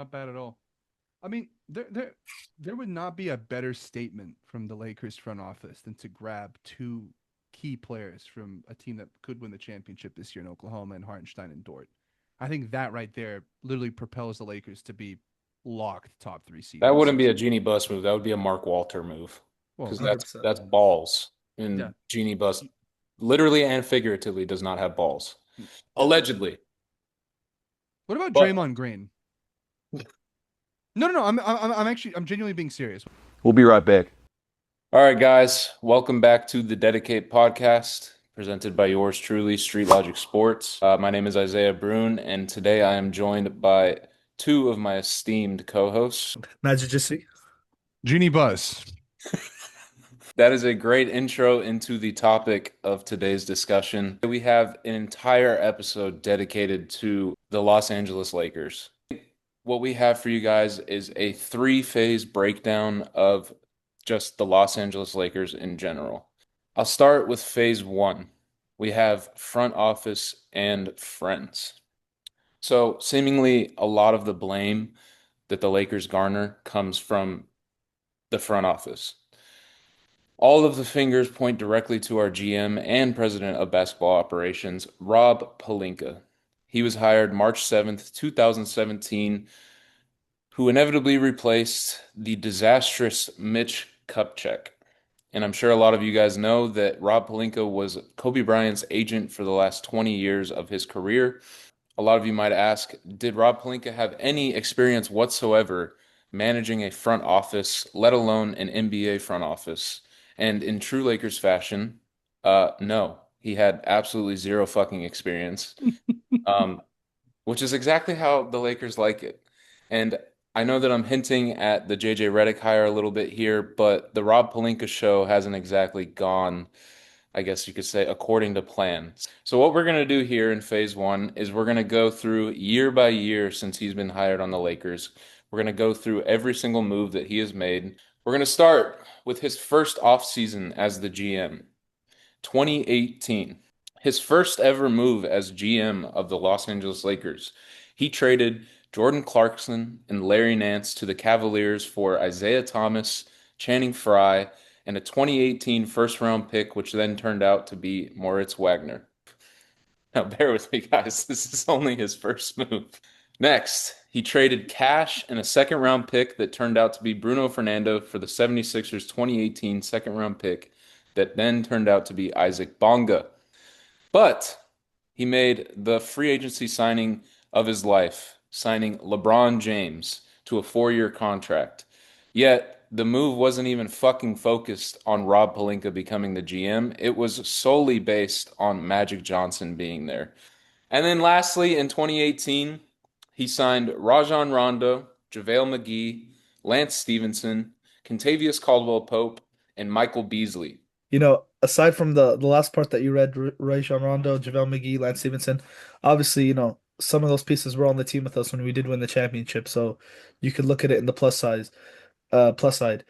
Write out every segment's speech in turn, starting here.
not bad at all. I mean, there would not be a better statement from the Lakers front office than to grab two key players from a team that could win the championship this year in Oklahoma and Hartenstein and Dort. I think that right there literally propels the Lakers to be locked top three seed That in the wouldn't be a season. Jeannie Buss move. That would be a Mark Walter move Well, because yeah, 100%. that's balls. yeah. And Jeannie Buss, literally and figuratively, does not have balls. Yeah. Allegedly. What about But Draymond Green? No. I'm genuinely being serious. We'll be right back. all right, guys, welcome back to the Dedicate podcast, presented by yours truly, Street Logic Sports. My name is Isaiah Brune, and today I am joined by two of my esteemed co-hosts. Magic Jesse. Genie Buzz. That is a great intro into the topic of today's discussion. We have an entire episode dedicated to the Los Angeles Lakers. What we have for you guys is a three-phase breakdown of just the Los Angeles Lakers in general. I'll start with phase one. We have front office and friends. So seemingly a lot of the blame that the Lakers garner comes from the front office. All of the fingers point directly to our GM and president of basketball operations, Rob Pelinka. He was hired March 7th, 2017, who inevitably replaced the disastrous Mitch Kupchak. And I'm sure a lot of you guys know that Rob Pelinka was Kobe Bryant's agent for the last 20 years of his career. A lot of you might ask, did Rob Pelinka have any experience whatsoever managing a front office, let alone an NBA front office? And in true Lakers fashion, no, he had absolutely zero fucking experience, um, which is exactly how the Lakers like it. And I know that I'm hinting at the JJ Redick hire a little bit here, but the Rob Pelinka show hasn't exactly gone, I guess you could say, according to plan. So what we're going to do here in phase one is we're going to go through year by year since he's been hired on the Lakers. We're going to go through every single move that he has made. We're going to start with his first offseason as the GM, 2018. His first ever move as GM of the Los Angeles Lakers. He traded Jordan Clarkson and Larry Nance to the Cavaliers for Isaiah Thomas, Channing Frye, and a 2018 first round pick, which then turned out to be Moritz Wagner. Now, bear with me, guys. This is only his first move. Next, he traded cash and a second round pick that turned out to be Bruno Fernando for the 76ers 2018 second round pick that then turned out to be Isaac Bonga. But he made the free agency signing of his life, signing LeBron James to a 4-year contract. Yet the move wasn't even fucking focused on Rob Pelinka becoming the GM. It was solely based on Magic Johnson being there. And then lastly, in 2018, he signed Rajon Rondo, JaVale McGee, Lance Stevenson, Kentavious Caldwell-Pope, and Michael Beasley. Aside from the last part that you read, Rajon Rondo, JaVale McGee, Lance Stevenson, obviously, some of those pieces were on the team with us when we did win the championship, so you could look at it in the plus side.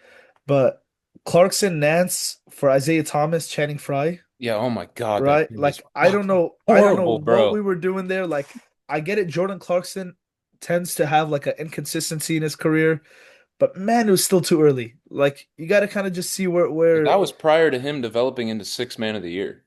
But Clarkson, Nance for Isaiah Thomas, Channing Frye, Yeah, oh my God, that right? team was Like I don't know horrible, what we bro. were doing there. Like I get it, Jordan Clarkson tends to have like an inconsistency in his career, but man, it was still too early. Like you got to kind of just see where That was prior to him developing into sixth man of the year.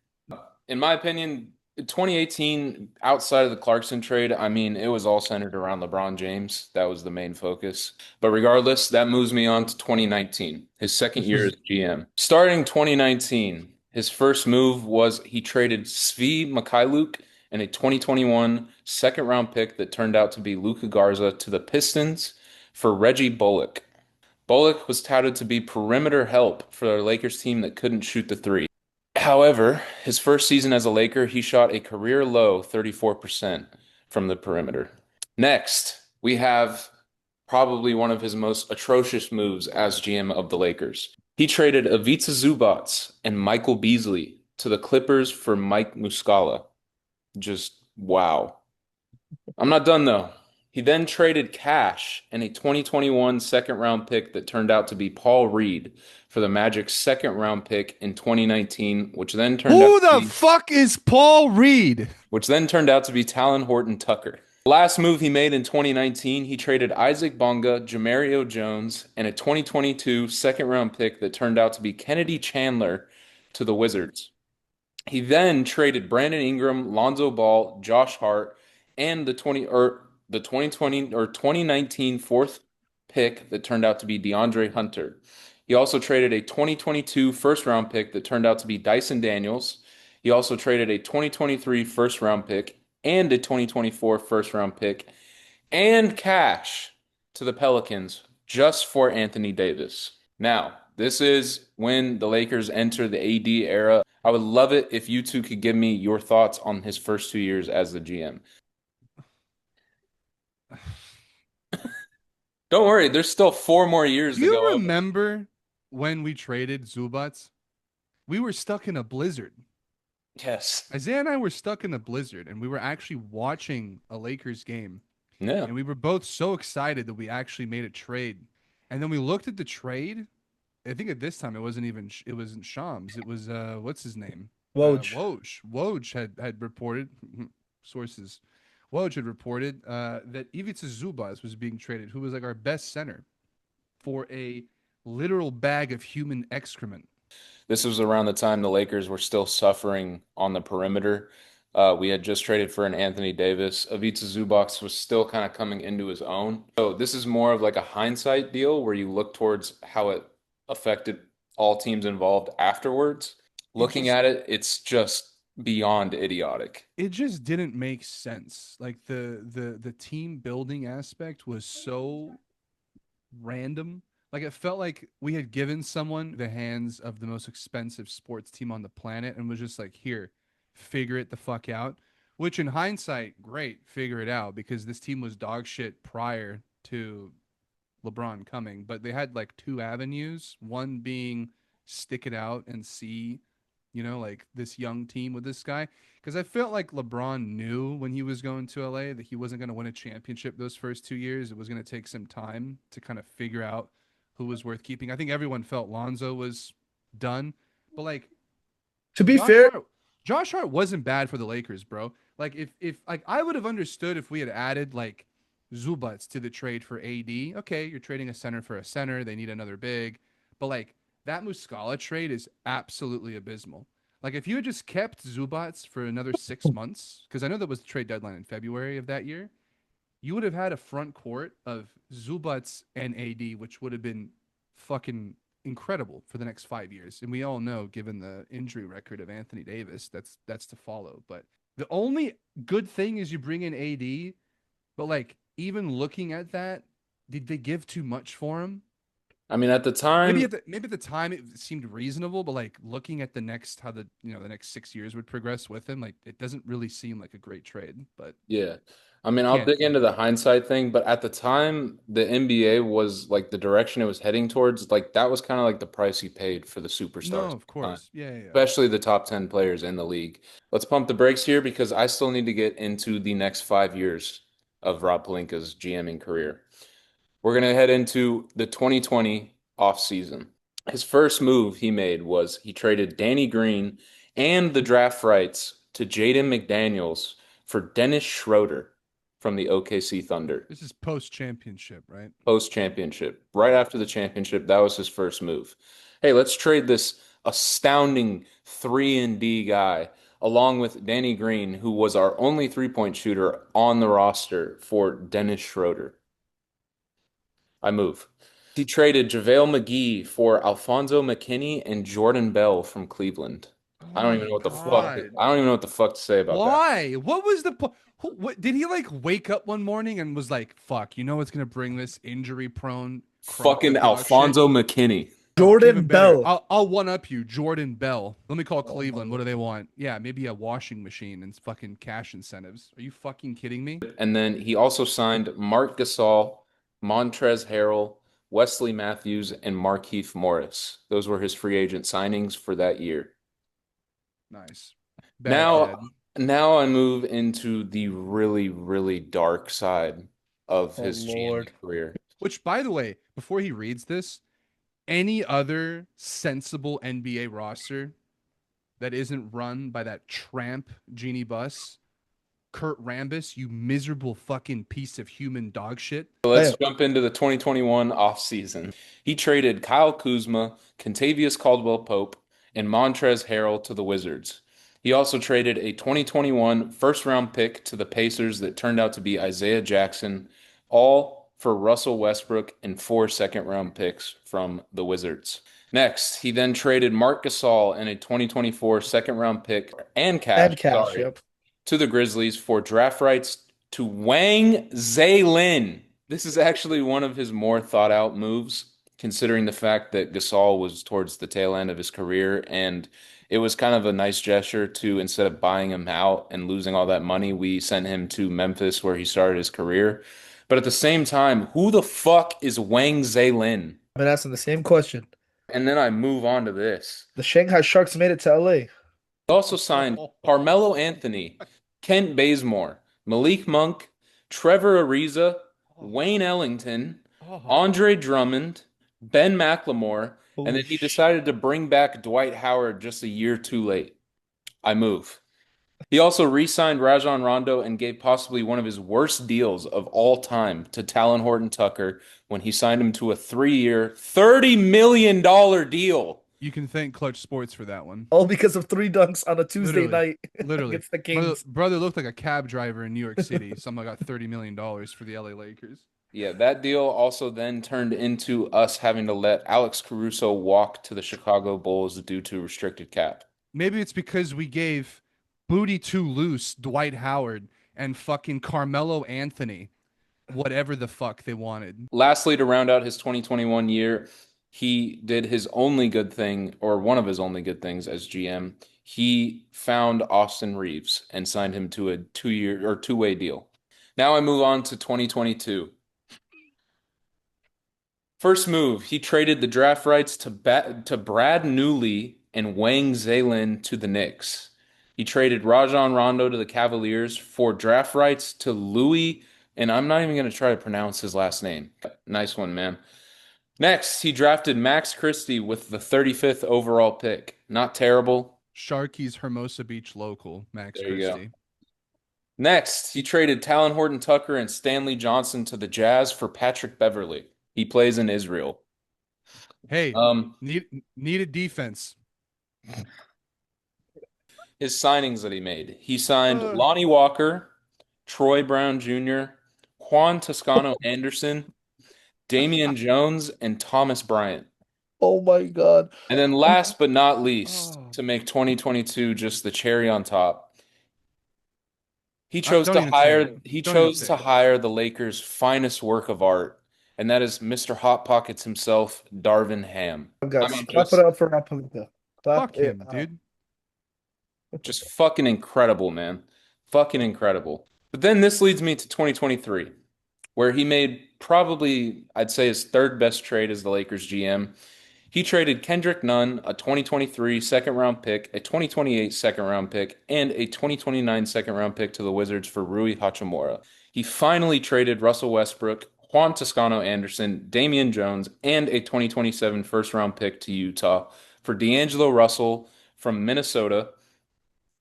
In my opinion, 2018, outside of the Clarkson trade, I mean, it was all centered around LeBron James. That was the main focus. But regardless, that moves me on to 2019, his second year as GM. Starting 2019, his first move was he traded Svi Mikhailuk and a 2021 second round pick that turned out to be Luka Garza to the Pistons for Reggie Bullock. Bullock was touted to be perimeter help for a Lakers team that couldn't shoot the three. However, his first season as a Laker, he shot a career low 34% from the perimeter. Next, we have probably one of his most atrocious moves as GM of the Lakers. He traded Ivica Zubac and Michael Beasley to the Clippers for Mike Muscala. Just wow. I'm not done though. He then traded cash and a 2021 second round pick that turned out to be Paul Reed for the Magic's second round pick in 2019, Who the fuck is Paul Reed? which then turned out to be Talon Horton Tucker. Last move he made in 2019, he traded Isaac Bonga, Jamario Jones, and a 2022 second round pick that turned out to be Kennedy Chandler to the Wizards. He then traded Brandon Ingram, Lonzo Ball, Josh Hart, and the 2020 or 2019 fourth pick that turned out to be DeAndre Hunter. He also traded a 2022 first round pick that turned out to be Dyson Daniels. He also traded a 2023 first round pick and a 2024 first round pick and cash to the Pelicans just for Anthony Davis. Now, this is when the Lakers enter the AD era. I would love it if you two could give me your thoughts on his first 2 years as the GM. Don't worry, there's still 4 more years Do to you go over. remember when we traded Zubats? We were stuck in a blizzard. Yes. Isaiah and I were stuck in a blizzard, and we were actually watching a Lakers game, Yeah. and we were both so excited that we actually made a trade. And then we looked at the trade. I think at this time it wasn't Shams. It was what's his name? Woj. Woj. Woj had reported sources. Woj had reported that Ivica Zubas was being traded, who was like our best center, for a literal bag of human excrement. This was around the time the Lakers were still suffering on the perimeter. We had just traded for an Anthony Davis. Ivica Zubac was still kind of coming into his own. So this is more of like a hindsight deal where you look towards how it affected all teams involved afterwards. It Looking just at it, it's just beyond idiotic. it just didn't make sense. Like the team building aspect was so random. Like it felt like we had given someone the hands of the most expensive sports team on the planet and was just like, here, figure it the fuck out. Which in hindsight, great, figure it out because this team was dog shit prior to LeBron coming, but they had like two avenues. One being stick it out and see, like this young team with this guy. Because I felt like LeBron knew when he was going to LA that he wasn't going to win a championship those first 2 years. It was going to take some time to kind of figure out who was worth keeping. I think everyone felt Lonzo was done, but like To be Josh fair, Hart, Josh Hart wasn't bad for the Lakers, bro. Like if like I would have understood if we had added like Zubats to the trade for AD. Okay, you're trading a center for a center. They need another big, but like that Muscala trade is absolutely abysmal. Like if you had just kept Zubats for another 6 months, because I know that was the trade deadline in February of that year, you would have had a front court of Zubats and AD, which would have been fucking incredible for the next 5 years. And we all know, given the injury record of Anthony Davis, that's to follow. But the only good thing is you bring in AD, but like even looking at that, did they give too much for him? I mean, at the Maybe time, at the time it seemed reasonable, but like looking at the next how the next 6 years would progress with him, like it doesn't really seem like a great trade. But yeah. I mean, I'll can't dig into the hindsight thing, but at the time, the NBA was like the direction it was heading towards. Like that was kind of like the price you paid for the superstars no, at of the time, course, yeah. especially the top 10 players in the league. Let's pump the brakes here because I still need to get into the next 5 years of Rob Pelinka's GMing career. We're going to head into the 2020 offseason. His first move he made was he traded Danny Green and the draft rights to Jaden McDaniels for Dennis Schroeder from the OKC Thunder. This is post championship, right? Post championship. Right after the championship, that was his first move. Hey, let's trade this astounding 3 and D guy along with Danny Green, who was our only three-point shooter on the roster, for Dennis Schroeder. I move. He traded JaVale McGee for Alfonso McKinney and Jordan Bell from Cleveland. Oh I don't even my know what the fuck. God. I don't even know what the fuck to say about that. Why? What was the what did he like wake up one morning and was like, fuck, you know what's gonna bring this injury prone crock Fucking of dog shit? Alfonso McKinney. Oh, even Jordan better. Bell. I'll one up you, Jordan Bell. Let me call Oh my Cleveland. What do lord. they want? Yeah, maybe a washing machine and fucking cash incentives. Are you fucking kidding me? And then he also signed Mark Gasol, Montrezl Harrell, Wesley Matthews, and Markieff Morris. Those were his free agent signings for that year. Nice. Bad Now, Jed. now I move into the really, really dark side of Oh his GMing lord. career. Which, by the way, before he reads this, any other sensible NBA roster that isn't run by that tramp Genie Bus Kurt Rambis, you miserable fucking piece of human dog shit. So let's Damn. jump into the 2021 offseason. He traded Kyle Kuzma, Kentavious Caldwell-Pope, and Montrezl Harrell to the Wizards. He also traded a 2021 first-round pick to the Pacers that turned out to be Isaiah Jackson, all for Russell Westbrook and 4 second-round picks from the Wizards. Next, he then traded Marc Gasol and a 2024 second-round pick and cash, And cash, sorry, yep. to the Grizzlies for draft rights to Wang Zaylin. This is actually one of his more thought out moves, considering the fact that Gasol was towards the tail end of his career, and it was kind of a nice gesture to, instead of buying him out and losing all that money, we sent him to Memphis where he started his career. But at the same time, who the fuck is Wang Zaylin? I've been asking the same question. And then I move on to this. The Shanghai Sharks made it to LA. He also signed Carmelo Anthony, Kent Bazemore, Malik Monk, Trevor Ariza, Wayne Ellington, Oh, Andre Drummond, Ben McLemore, and Holy then he sh- decided to bring back Dwight Howard just a year too late. I move. He also re-signed Rajon Rondo and gave possibly one of his worst deals of all time to Talon Horton-Tucker when he signed him to a 3-year, $30 million deal. you can thank Clutch Sports for that one. All because of 3 dunks on a Tuesday Literally. night Literally. against the Brother, Kings. brother looked like a cab driver in New York City. Someone got $30 million for the LA Lakers. Yeah, that deal also then turned into us having to let Alex Caruso walk to the Chicago Bulls due to restricted cap. Maybe it's because we gave Booty Too Loose Dwight Howard and fucking Carmelo Anthony whatever the fuck they wanted. Lastly, to round out his 2021 year, he did his only good thing, or one of his only good things as GM. He found Austin Reeves and signed him to a 2-year or two-way deal. Now I move on to 2022. First move, he traded the draft rights to Brad Newley and Wang Zaylin to the Knicks. He traded Rajon Rondo to the Cavaliers for draft rights to Louis, and I'm not even going to try to pronounce his last name. Nice one, man. Next, he drafted Max Christie with the 35th overall pick. Not terrible. Sharky's Hermosa Beach local, Max There you go. Christie. Next, he traded Talon Horton-Tucker and Stanley Johnson to the Jazz for Patrick Beverley. He plays in Israel. Hey, needed defense. His signings that he made. He signed Uh. Lonnie Walker, Troy Brown Jr., Juan Toscano Anderson, Damian Jones, and Thomas Bryant. Oh my God. And then last but not least, Oh. to make 2022 just the cherry on top, he chose Don't to even say hire it. he Don't even chose say to it. hire the Lakers' finest work of art, and that is Mr. Hot Pockets himself, Darvin Ham. Guys, I mean, clap it up for Napolita. Clap Fuck it him, up. dude. Just fucking incredible, man. Fucking incredible. But then this leads me to 2023, where he made probably, I'd say, his third best trade as the Lakers GM. He traded Kendrick Nunn, a 2023 second round pick, a 2028 second round pick, and a 2029 second round pick to the Wizards for Rui Hachimura. He finally traded Russell Westbrook, Juan Toscano Anderson, Damian Jones, and a 2027 first round pick to Utah for D'Angelo Russell from Minnesota,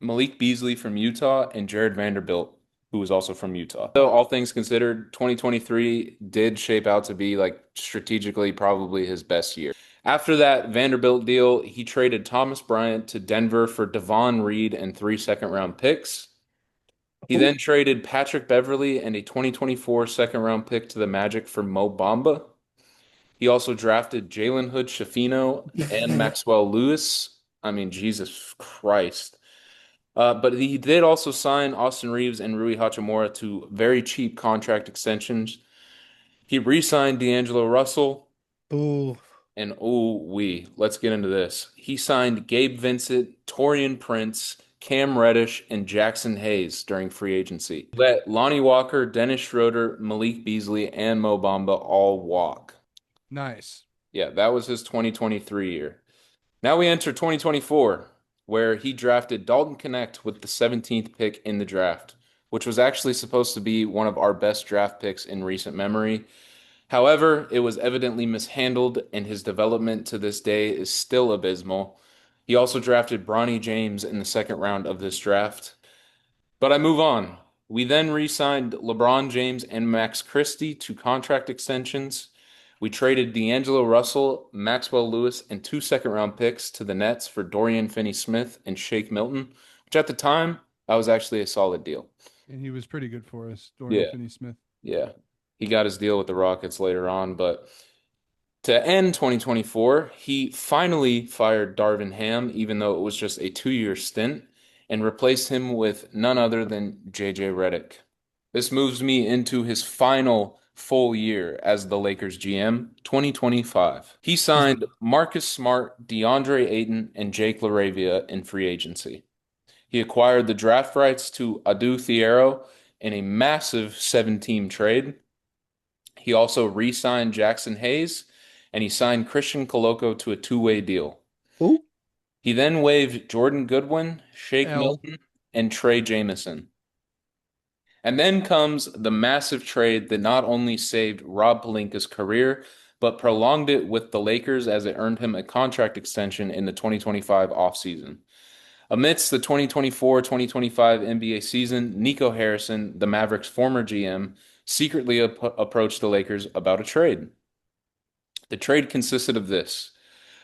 Malik Beasley from Utah, and Jared Vanderbilt, who was also from Utah. So all things considered, 2023 did shape out to be like strategically probably his best year. After that Vanderbilt deal, he traded Thomas Bryant to Denver for Devon Reed and 3 second-round picks. He then traded Patrick Beverley and a 2024 second-round pick to the Magic for Mo Bamba. He also drafted Jalen Hood Schifino and Maxwell Lewis. I mean, Jesus Christ. But he did also sign Austin Reeves and Rui Hachimura to very cheap contract extensions. He re-signed D'Angelo Russell, Ooh. and let's get into this. He signed Gabe Vincent, Torian Prince, Cam Reddish, and Jackson Hayes during free agency. Let Lonnie Walker, Dennis Schroeder, Malik Beasley, and Mo Bamba all walk. Nice. Yeah, that was his 2023 year. Now we enter 2024, where he drafted Dalton Knecht with the 17th pick in the draft, which was actually supposed to be one of our best draft picks in recent memory. However, it was evidently mishandled, and his development to this day is still abysmal. He also drafted Bronny James in the second round of this draft. But I move on. We then re-signed LeBron James and Max Christie to contract extensions. We traded D'Angelo Russell, Maxwell Lewis, and two second-round picks to the Nets for Dorian Finney-Smith and Shake Milton, which at the time, that was actually a solid deal. And he was pretty good for us, Dorian Yeah, Finney-Smith. yeah. He got his deal with the Rockets later on, but to end 2024, he finally fired Darvin Ham, even though it was just a 2-year stint, and replaced him with none other than JJ Redick. This moves me into his final full year as the Lakers GM, 2025. He He's signed Marcus Smart, DeAndre Ayton, and Jake LaRavia in free agency. He acquired the draft rights to Adu Thiero in a massive 7-team trade. He also re-signed Jackson Hayes, and he signed Christian Coloco to a two-way deal. who? He then waived Jordan Goodwin, Shake L. Milton, and Trey Jamison. And then comes the massive trade that not only saved Rob Pelinka's career, but prolonged it with the Lakers as it earned him a contract extension in the 2025 offseason. Amidst the 2024-2025 NBA season, Nico Harrison, the Mavericks' former GM, secretly approached the Lakers about a trade. The trade consisted of this.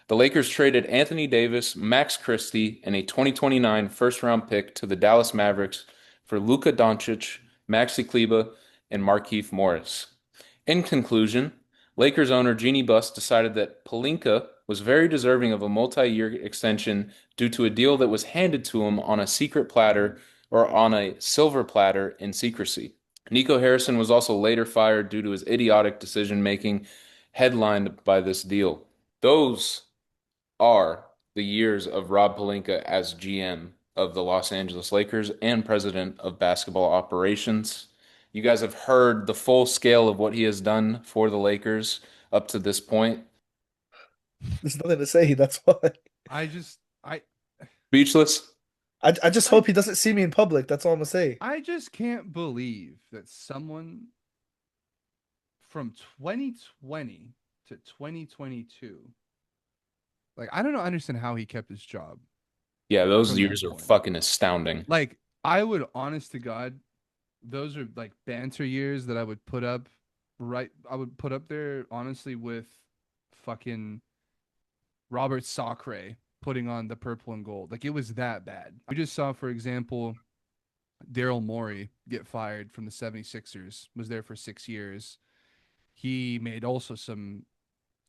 The Lakers traded Anthony Davis, Max Christie, and a 2029 first-round pick to the Dallas Mavericks for Luka Doncic, Maxi Kleber, and Markieff Morris. In conclusion, Lakers owner Jeanie Buss decided that Pelinka was very deserving of a multi-year extension due to a deal that was handed to him on a secret platter or on a silver platter in secrecy. Nico Harrison was also later fired due to his idiotic decision-making headlined by this deal. Those are the years of Rob Pelinka as GM of the Los Angeles Lakers and president of basketball operations. You guys have heard the full scale of what he has done for the Lakers up to this point. There's nothing to say. That's why. I just Speechless? I just I hope he doesn't see me in public. That's all I'm gonna say. I just can't believe that someone from 2020 to 2022, like I don't know, understand how he kept his job Yeah, those from that years are point. fucking astounding. Like I would, honest to God, those are like banter years that I would put up right. I would put up there honestly with fucking Robert Sacre putting on the purple and gold. Like it was that bad. We just saw, for example, Daryl Morey get fired from the 76ers, was there for 6 years. He made also some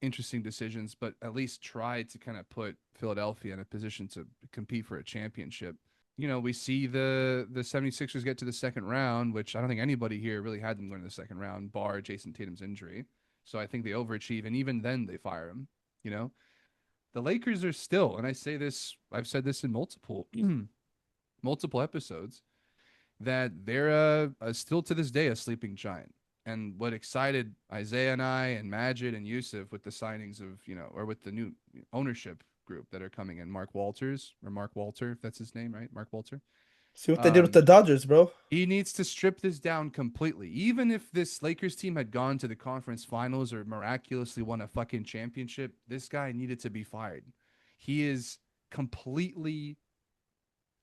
interesting decisions, but at least tried to kind of put Philadelphia in a position to compete for a championship. You know, we see the 76ers get to the second round, which I don't think anybody here really had them going to the second round, bar Jason Tatum's injury. So I think they overachieve, and even then they fire him. You know, the Lakers are still, and I say this, I've said this in multiple episodes, that they're still to this day a sleeping giant. And what excited Isaiah and I and Majid and Yusuf with the signings of, you know, or with the new ownership group that are coming in, Mark Walters, or Mark Walter, if that's his name, right? Mark Walter. See what they did with Um, the Dodgers, bro. he needs to strip this down completely. Even if this Lakers team had gone to the conference finals or miraculously won a fucking championship, this guy needed to be fired. He is completely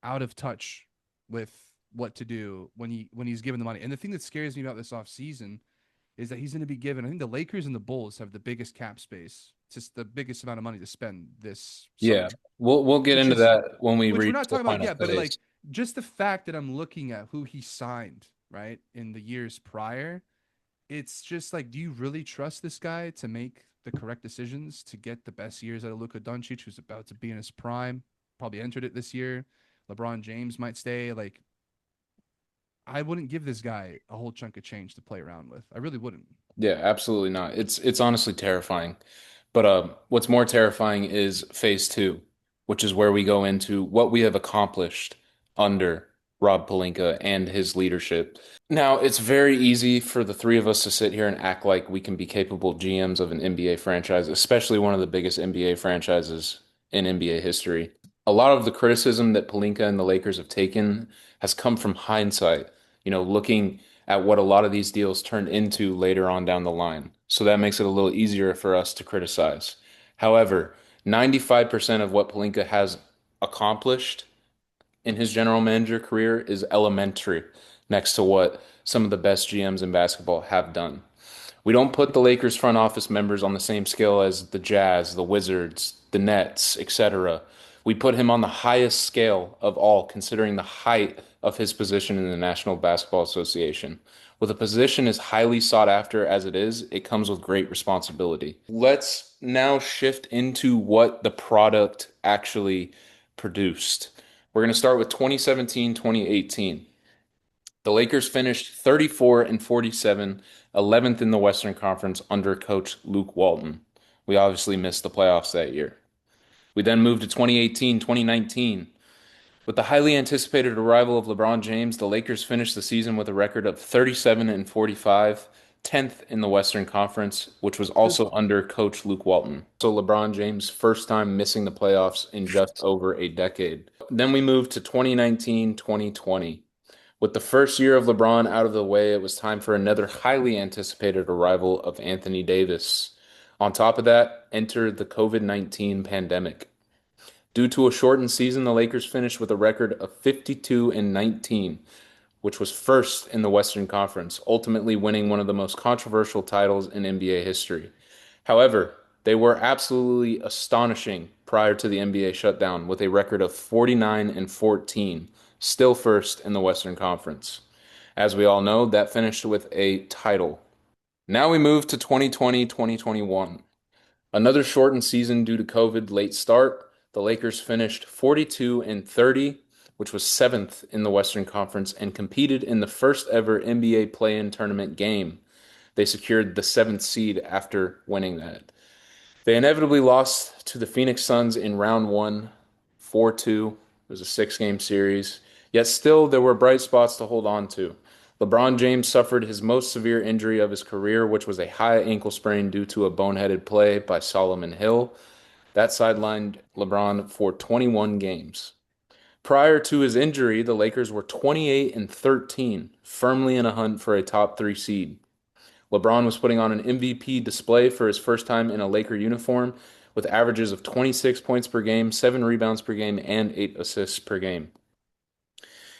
out of touch with what to do when he's given the money. And the thing that scares me about this offseason is that he's going to be given. I think the Lakers and the Bulls have the biggest cap space, just the biggest amount of money to spend this Yeah, summer, we'll get which into is that when we which we're reach not the talking about final yet. But phase. like just the fact that I'm looking at who he signed right in the years prior, it's just like, do you really trust this guy to make the correct decisions to get the best years out of Luka Doncic, who's about to be in his prime, probably entered it this year. LeBron James might stay. Like, I wouldn't give this guy a whole chunk of change to play around with. I really wouldn't. Yeah, absolutely not. It's honestly terrifying. But what's more terrifying is phase two, which is where we go into what we have accomplished under Rob Pelinka and his leadership. Now, it's very easy for the three of us to sit here and act like we can be capable GMs of an NBA franchise, especially one of the biggest NBA franchises in NBA history. A lot of the criticism that Pelinka and the Lakers have taken has come from hindsight, looking at what a lot of these deals turned into later on down the line. So that makes it a little easier for us to criticize. However, 95% of what Pelinka has accomplished in his general manager career is elementary. next to what some of the best GMs in basketball have done. We don't put the Lakers front office members on the same scale as the Jazz, the Wizards, the Nets, etc. We put him on the highest scale of all, considering the height of his position in the National Basketball Association. With a position as highly sought after as it is, it comes with great responsibility. Let's now shift into what the product actually produced. We're going to start with 2017, 2018. The Lakers finished 34 and 47, 11th in the Western Conference under coach Luke Walton. We obviously missed the playoffs that year. We then moved to 2018, 2019. With the highly anticipated arrival of LeBron James, the Lakers finished the season with a record of 37 and 45, 10th in the Western Conference, which was Just also under coach Luke Walton. So LeBron James' first time missing the playoffs in just over a decade. Then we moved to 2019, 2020. With the first year of LeBron out of the way, it was time for another highly anticipated arrival of Anthony Davis. On top of that, entered the COVID-19 pandemic. Due to a shortened season, the Lakers finished with a record of 52 and 19, which was first in the Western Conference, ultimately winning one of the most controversial titles in NBA history. However, they were absolutely astonishing prior to the NBA shutdown with a record of 49 and 14, still first in the Western Conference. As we all know, that finished with a title. Now we move to 2020, 2021. Another shortened season due to COVID late start. The Lakers finished 42 and 30, which was seventh in the Western Conference, and competed in the first ever NBA play-in tournament game. They secured the seventh seed after winning that. They inevitably lost to the Phoenix Suns in round one, 4-2. It was a six-game series. Yet still, there were bright spots to hold on to. LeBron James suffered his most severe injury of his career, which was a high ankle sprain due to a boneheaded play by Solomon Hill. That sidelined LeBron for 21 games. Prior to his injury, the Lakers were 28 and 13, firmly in a hunt for a top three seed. LeBron was putting on an MVP display for his first time in a Laker uniform with averages of 26 points per game, 7 rebounds per game, and 8 assists per game.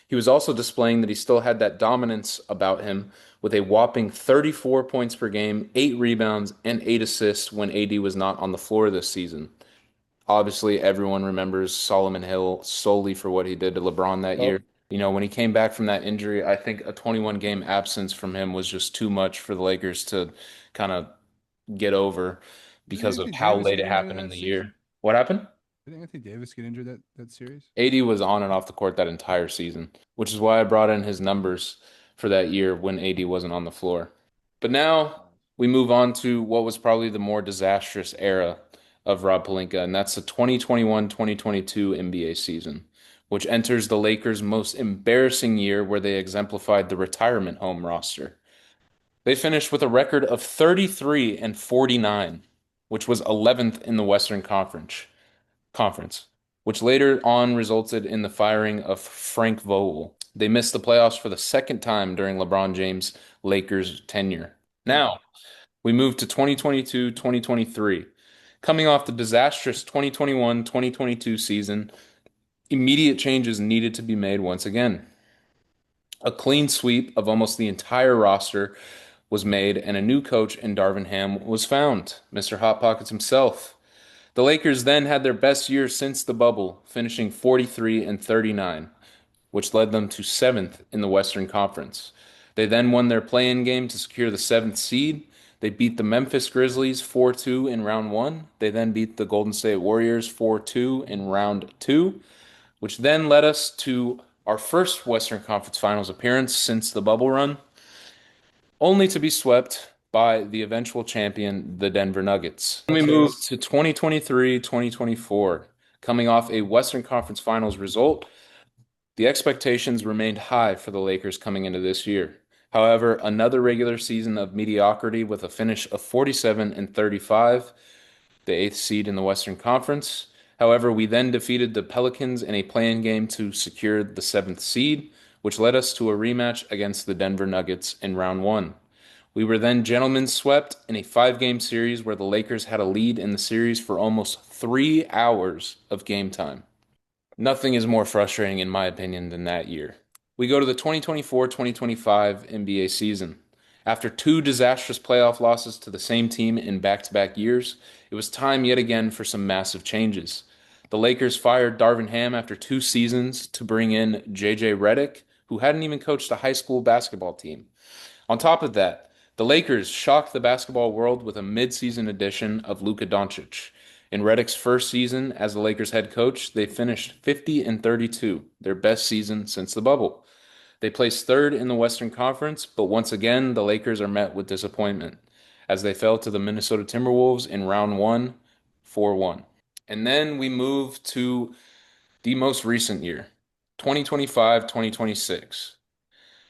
He was also displaying that he still had that dominance about him with a whopping 34 points per game, 8 rebounds, and 8 assists when AD was not on the floor this season. Obviously, everyone remembers Solomon Hill solely for what he did to LeBron that Well, year. When he came back from that injury, I think a 21 game absence from him was just too much for the Lakers to kind of get over didn't because of Anthony how Davis late get it injured in happened in that the season? year. What happened? Didn't Anthony Davis get injured that series? AD was on and off the court that entire season, which is why I brought in his numbers for that year when AD wasn't on the floor. But now we move on to what was probably the more disastrous era of Rob Pelinka, and that's the 2021-2022 NBA season, which enters the Lakers' most embarrassing year where they exemplified the retirement home roster. They finished with a record of 33 and 49, which was 11th in the Western Conference, which later on resulted in the firing of Frank Vogel. They missed the playoffs for the second time during LeBron James' Lakers tenure. Now, we move to 2022, 2023. Coming off the disastrous 2021-2022 season, immediate changes needed to be made once again. A clean sweep of almost the entire roster was made, and a new coach in Darvin Ham was found, Mr. Hot Pockets himself. The Lakers then had their best year since the bubble, finishing 43 and 39, which led them to seventh in the Western Conference. They then won their play-in game to secure the seventh seed. They beat the Memphis Grizzlies 4-2 in round one. They then beat the Golden State Warriors 4-2 in round two, which then led us to our first Western Conference Finals appearance since the bubble run, only to be swept by the eventual champion, the Denver Nuggets. Then we that's move right. to 2023-2024. Coming off a Western Conference Finals result, the expectations remained high for the Lakers coming into this year. However, another regular season of mediocrity with a finish of 47 and 35, the eighth seed in the Western Conference. However, we then defeated the Pelicans in a play-in game to secure the seventh seed, which led us to a rematch against the Denver Nuggets in round one. We were then gentlemen swept in a 5 game series where the Lakers had a lead in the series for almost 3 hours of game time. Nothing is more frustrating, in my opinion, than that year. We go to the 2024-2025 NBA season. After two disastrous playoff losses to the same team in back-to-back years, it was time yet again for some massive changes. The Lakers fired Darvin Ham after 2 seasons to bring in JJ Redick, who hadn't even coached a high school basketball team. On top of that, the Lakers shocked the basketball world with a midseason addition of Luka Doncic. In Redick's first season as the Lakers head coach, they finished 50 and 32, their best season since the bubble. They placed third in the Western Conference, but once again, the Lakers are met with disappointment as they fell to the Minnesota Timberwolves in round one, 4-1. And then we move to the most recent year, 2025-2026.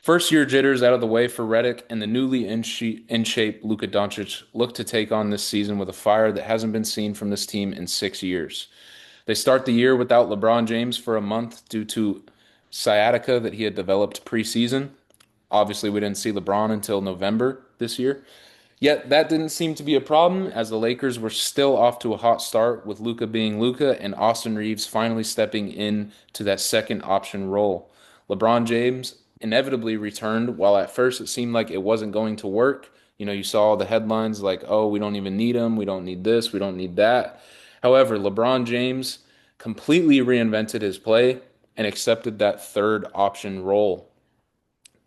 First year jitters out of the way for Redick, and the newly in shape Luka Doncic look to take on this season with a fire that hasn't been seen from this team in 6 years. They start the year without LeBron James for a month due to sciatica that he had developed preseason. Obviously, we didn't see LeBron until November this year. Yet that didn't seem to be a problem as the Lakers were still off to a hot start with Luka being Luka and Austin Reeves finally stepping in to that second option role. LeBron James inevitably returned while at first it seemed like it wasn't going to work. You saw the headlines like, "Oh, we don't even need him. We don't need this. We don't need that." However, LeBron James completely reinvented his play and accepted that third option role.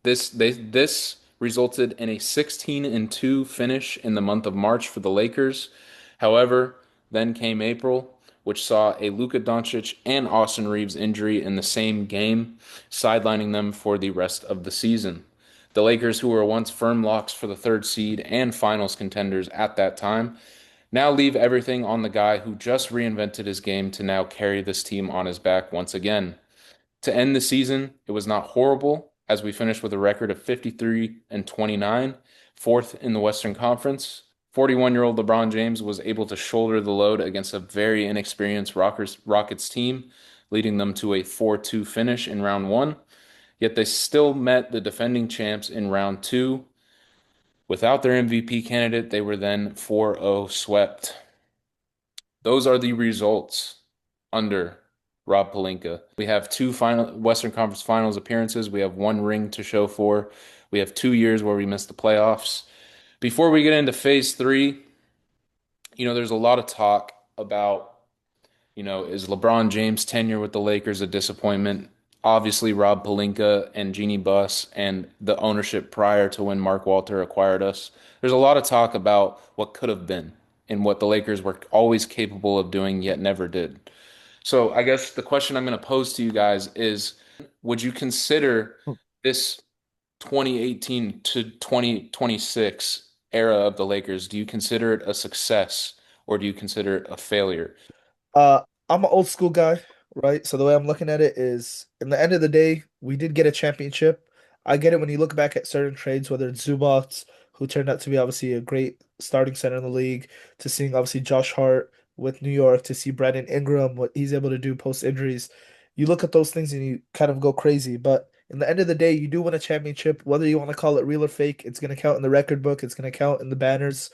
This resulted in a 16 and 2 finish in the month of March for the Lakers. However, then came April, which saw a Luka Doncic and Austin Reeves injury in the same game, sidelining them for the rest of the season. The Lakers, who were once firm locks for the third seed and finals contenders at that time, now leave everything on the guy who just reinvented his game to now carry this team on his back once again. To end the season, it was not horrible as we finished with a record of 53 and 29, fourth in the Western Conference. 41-year-old LeBron James was able to shoulder the load against a very inexperienced Rockets team, leading them to a 4-2 finish in round one. Yet they still met the defending champs in round two. Without their MVP candidate, they were then 4-0 swept. Those are the results under Rob Pelinka. We have two final Western Conference Finals appearances. We have one ring to show for. We have 2 years where we missed the playoffs. Before we get into phase three, there's a lot of talk about, is LeBron James' tenure with the Lakers a disappointment? Obviously, Rob Pelinka and Jeannie Buss and the ownership prior to when Mark Walter acquired us. There's a lot of talk about what could have been and what the Lakers were always capable of doing, yet never did. So I guess the question I'm going to pose to you guys is, would you consider this 2018 to 2026 era of the Lakers, do you consider it a success or do you consider it a failure? I'm an old school guy, right? So the way I'm looking at it is, in the end of the day, we did get a championship. I get it when you look back at certain trades, whether it's Zubats, who turned out to be obviously a great starting center in the league, to seeing obviously Josh Hart with New York, to see Brandon Ingram, what he's able to do post injuries. You look at those things and you kind of go crazy. But in the end of the day, you do win a championship, whether you want to call it real or fake, it's going to count in the record book, it's going to count in the banners.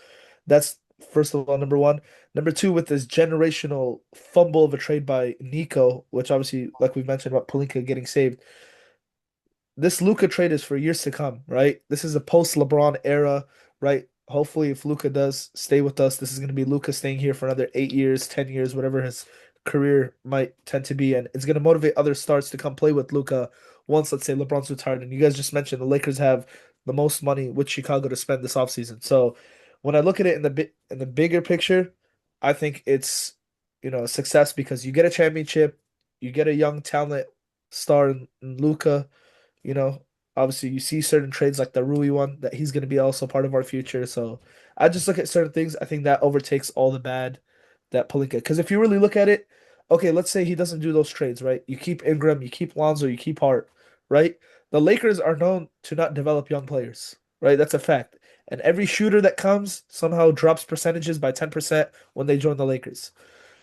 That's first of all, number one. Number two, with this generational fumble of a trade by Nico, which obviously, like we mentioned about Palinka getting saved, this Luca trade is for years to come, right? This is a post LeBron era, right? Hopefully, if Luca does stay with us, this is going to be Luca staying here for another 8 years, 10 years, whatever his career might tend to be. And it's going to motivate other stars to come play with Luca once, let's say, LeBron's retired. And you guys just mentioned the Lakers have the most money with Chicago to spend this offseason. So when I look at it in the bigger picture, I think it's a success because you get a championship, you get a young talent star in Luca. You know, obviously you see certain trades like the Rui one that he's going to be also part of our future. So I just look at certain things. I think that overtakes all the bad that Pelinka. Because if you really look at it, okay, let's say he doesn't do those trades, right? You keep Ingram, you keep Lonzo, you keep Hart, right? The Lakers are known to not develop young players, right? That's a fact. And every shooter that comes somehow drops percentages by 10% when they join the Lakers.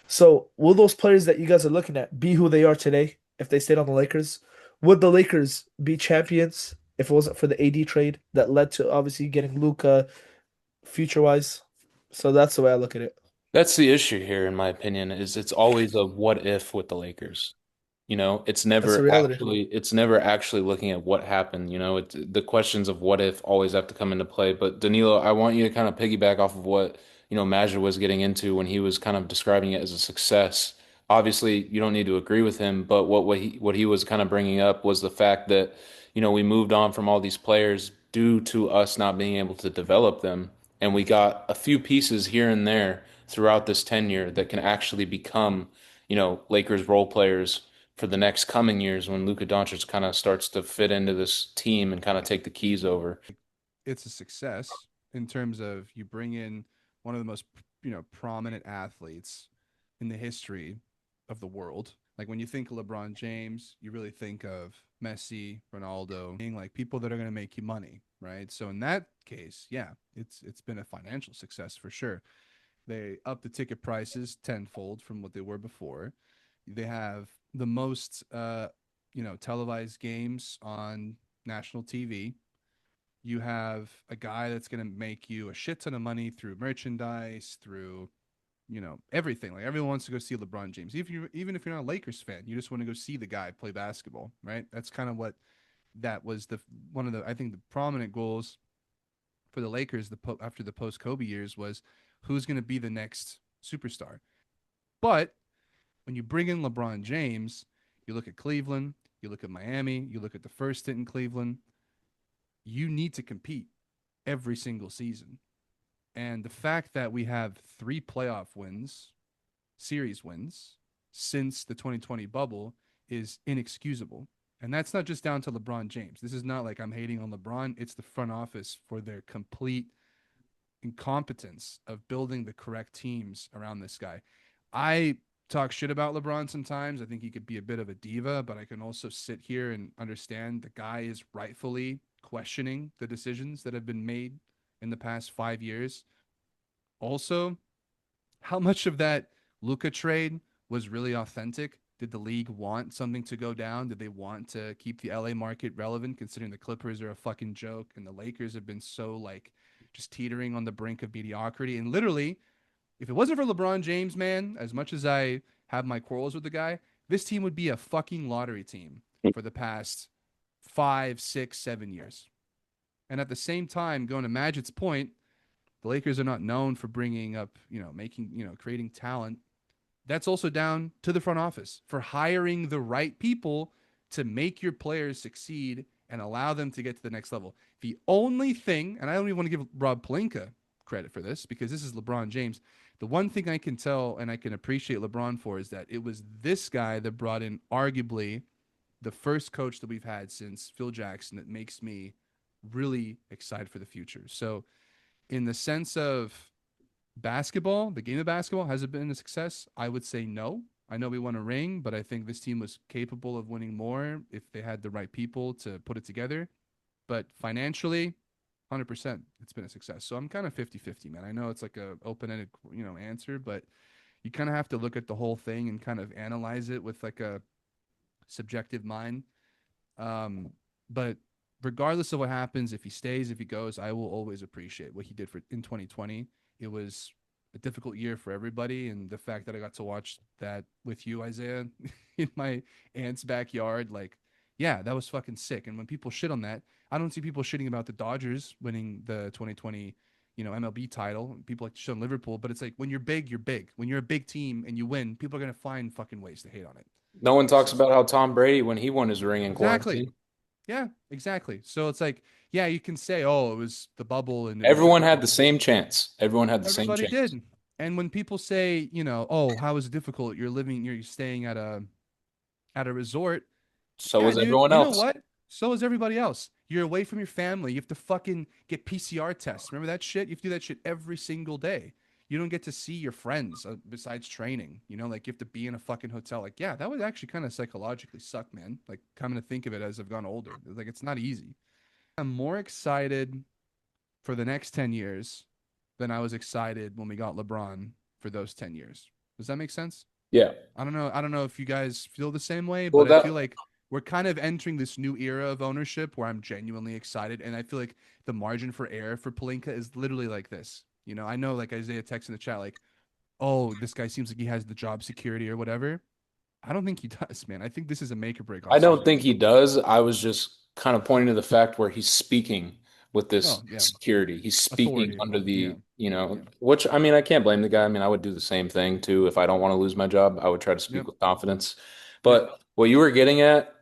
So, will those players that you guys are looking at be who they are today if they stayed on the Lakers? Would the Lakers be champions if it wasn't for the AD trade that led to obviously getting Luca future wise? So that's the way I look at it. That's the issue here, in my opinion, is it's always a what if with the Lakers. That's the reality. It's never actually looking at what happened. The questions of what if always have to come into play. But Danilo, I want you to kind of piggyback off of what, Major was getting into when he was kind of describing it as a success. Obviously, you don't need to agree with him, but what he was kind of bringing up was the fact that, we moved on from all these players due to us not being able to develop them, and we got a few pieces here and there throughout this tenure that can actually become, Lakers role players for the next coming years when Luka Doncic kind of starts to fit into this team and kind of take the keys over. It's a success in terms of you bring in one of the most prominent athletes in the history of the world. Like when you think of LeBron James, you really think of Messi, Ronaldo, being like people that are going to make you money, right? So in that case, yeah, it's been a financial success for sure. They up the ticket prices tenfold from what they were before. They have the most televised games on national TV. You have a guy that's going to make you a shit ton of money through merchandise, through everything. Like everyone wants to go see LeBron James. Even if you're not a Lakers fan, you just want to go see the guy play basketball, right? That's kind of what that was the one of the I think the prominent goals for the Lakers after the post Kobe years was who's going to be the next superstar. But when you bring in LeBron James, you look at Cleveland, you look at Miami, you look at the first stint in Cleveland, you need to compete every single season. And the fact that we have 3 playoff wins, series wins, since the 2020 bubble is inexcusable. And that's not just down to LeBron James. This is not like I'm hating on LeBron. It's the front office for their complete incompetence of building the correct teams around this guy. I talk shit about LeBron sometimes. I think he could be a bit of a diva, but I can also sit here and understand the guy is rightfully questioning the decisions that have been made in the past 5 years. Also, how much of that Luka trade was really authentic? Did the league want something to go down? Did they want to keep the LA market relevant, considering the Clippers are a fucking joke and the Lakers have been so like just teetering on the brink of mediocrity? And literally, if it wasn't for LeBron James, man, as much as I have my quarrels with the guy, this team would be a fucking lottery team for the past 5, 6, 7 years. And at the same time, going to Magic's point, the Lakers are not known for bringing up, making, creating talent. That's also down to the front office for hiring the right people to make your players succeed and allow them to get to the next level. The only thing, and I don't even want to give Rob Pelinka credit for this because this is LeBron James. The one thing I can tell and I can appreciate LeBron for is that it was this guy that brought in arguably the first coach that we've had since Phil Jackson that makes me really excited for the future. So, in the sense of basketball, the game of basketball, has it been a success? I would say no. I know we won a ring, but I think this team was capable of winning more if they had the right people to put it together. But financially, 100%, it's been a success. So I'm kind of 50-50, man. I know it's like a open-ended, answer, but you kind of have to look at the whole thing and kind of analyze it with like a subjective mind. But regardless of what happens, if he stays, if he goes, I will always appreciate what he did for in 2020. It was a difficult year for everybody, and the fact that I got to watch that with you, Isaiah, in my aunt's backyard, like, yeah, that was fucking sick. And when people shit on that, I don't see people shitting about the Dodgers winning the 2020, MLB title. People like to shit on Liverpool, but it's like when you're big, you're big. When you're a big team and you win, people are gonna find fucking ways to hate on it. No one talks So about how Tom Brady, when he won his ring in exactly. quarantine, Yeah, exactly. So it's like, yeah, you can say, oh, it was the bubble and it was everyone had the difficult. same chance. Everyone had the same Everybody chance. did. And when people say, oh, how is it difficult? You're staying at a resort. So Yeah, was dude. everyone You know else. what? So is everybody else. You're away from your family. You have to fucking get PCR tests. Remember that shit? You have to do that shit every single day. You don't get to see your friends besides training. Like you have to be in a fucking hotel. Like, yeah, that would actually kind of psychologically suck, man. Like, coming to think of it as I've gone older, like it's not easy. I'm more excited for the next 10 years than I was excited when we got LeBron for those 10 years. Does that make sense? Yeah. I don't know. I don't know if you guys feel the same way, Well, but I feel that like we're kind of entering this new era of ownership where I'm genuinely excited. And I feel like the margin for error for Palinka is literally like this. I know like Isaiah texts in the chat, like, oh, this guy seems like he has the job security or whatever. I don't think he does, man. I think this is a make or break I don't offseason for think him. he does. I was just kind of pointing to the fact where he's speaking with this No, yeah, security. He's speaking authority. under Yeah, the, yeah, which I mean, I can't blame the guy. I mean, I would do the same thing too if I don't want to lose my job. I would try to speak yep, with confidence. yep, But what you were getting at,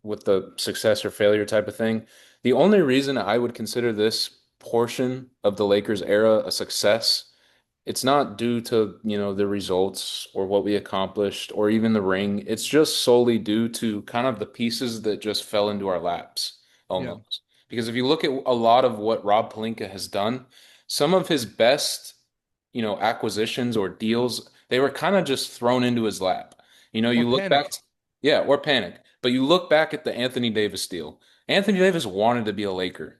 with the success or failure type of thing, the only reason I would consider this portion of the Lakers era a success, it's not due to, the results or what we accomplished or even the ring. It's just solely due to kind of the pieces that just fell into our laps yeah. almost. Because if you look at a lot of what Rob Pelinka has done, some of his best, acquisitions or deals, they were kind of just thrown into his lap. Or You look back, panic. yeah, or panic. But you look back at the Anthony Davis deal. Anthony Davis wanted to be a Laker.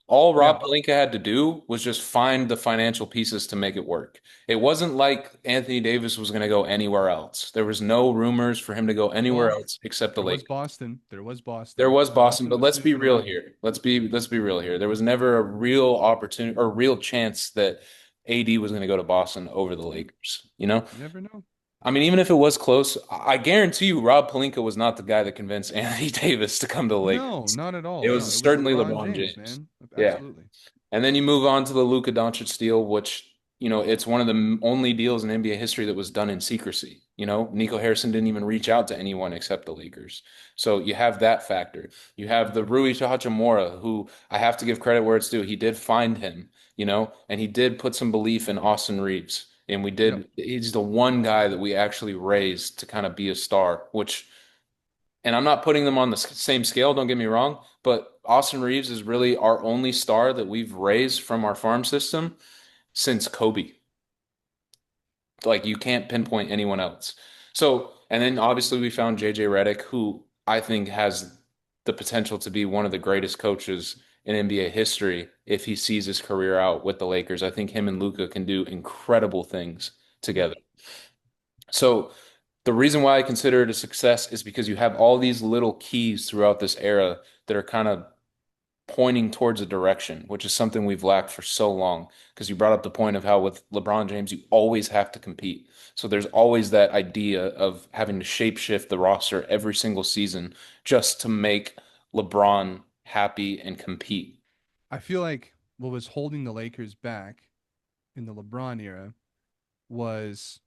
All Yeah. Rob Pelinka had to do was just find the financial pieces to make it work. It wasn't like Anthony Davis was going to go anywhere else. There was no rumors for him to go anywhere Well, else except the there was Lakers. Boston. There was There Boston. was Boston, Boston but was let's be sniffing real around. here. Let's be real here. There was never a real opportunity or real chance that AD was going to go to Boston over the Yep. Lakers, you know? You never know. I mean, even if it was close, I guarantee you Rob Pelinka was not the guy that convinced Anthony Davis to come to the No, Lakers. not at It all. was No, it was certainly LeBron LeBron James, James. man. Yeah. Absolutely. And then you move on to the Luka Doncic deal, which, it's one of the only deals in NBA history that was done in secrecy. Nico Harrison didn't even reach out to anyone except the Lakers. So you have that factor. You have the Rui Hachimura, who I have to give credit where it's due. He did find him, and he did put some belief in Austin Reeves. And Yep. he's the one guy that we actually raised to kind of be a star, and I'm not putting them on the same scale, don't get me wrong, but Austin Reeves is really our only star that we've raised from our farm system since Kobe. Like you can't pinpoint anyone else. So, and then obviously we found JJ Redick, who I think has the potential to be one of the greatest coaches in NBA history if he sees his career out with the Lakers. I think him and Luka can do incredible things Yep. together. So the reason why I consider it a success is because you have all these little keys throughout this era that are kind of pointing towards a direction, which is something we've lacked for so long. Because you brought up the point of how with LeBron James, you always have to compete. So there's always that idea of having to shapeshift the roster every single season just to make LeBron happy and compete. I feel like what was holding the Lakers back in the LeBron era was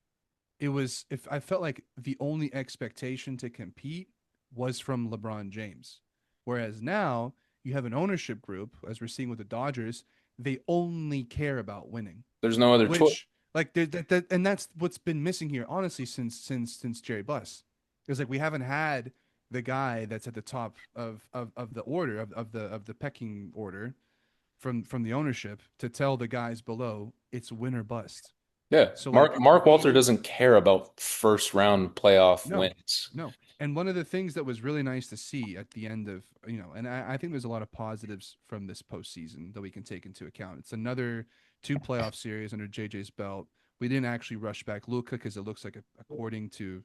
if I felt like the only expectation to compete was from LeBron James. Whereas now you have an ownership group, as we're seeing with the Dodgers, they only care about winning, There's no other choice. which like and that's what's been missing here, honestly, since Jerry Buss. It's like we haven't had the guy that's at the top of the order of the pecking order from the ownership to tell the guys below it's win or bust. Yeah, So like Mark Walter doesn't care about first round playoff no, wins. no. And one of the things that was really nice to see at the end of, and I think there's a lot of positives from this postseason that we can take into account. It's another two playoff series under JJ's belt. We didn't actually rush back Luka because it looks like, according to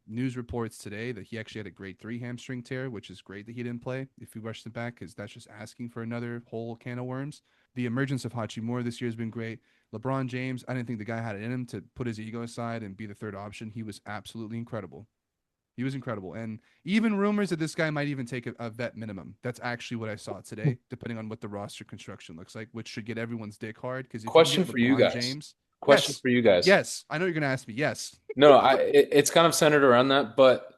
news reports today, that he actually had a grade 3 hamstring tear, which is great that he didn't play if we rushed him back because that's just asking for another whole can of worms. The emergence of Hachimura this year has been great. LeBron James, I didn't think the guy had it in him to put his ego aside and be the third option. He was absolutely incredible. He was incredible. And even rumors that this guy might even take a vet minimum. That's actually what I saw today, depending on what the roster construction looks like, which should get everyone's dick hard. Because if you can Question get for you LeBron guys. James, Question yes, for you guys. yes, I know you're going to ask me. Yes. No, it's kind of centered around that, but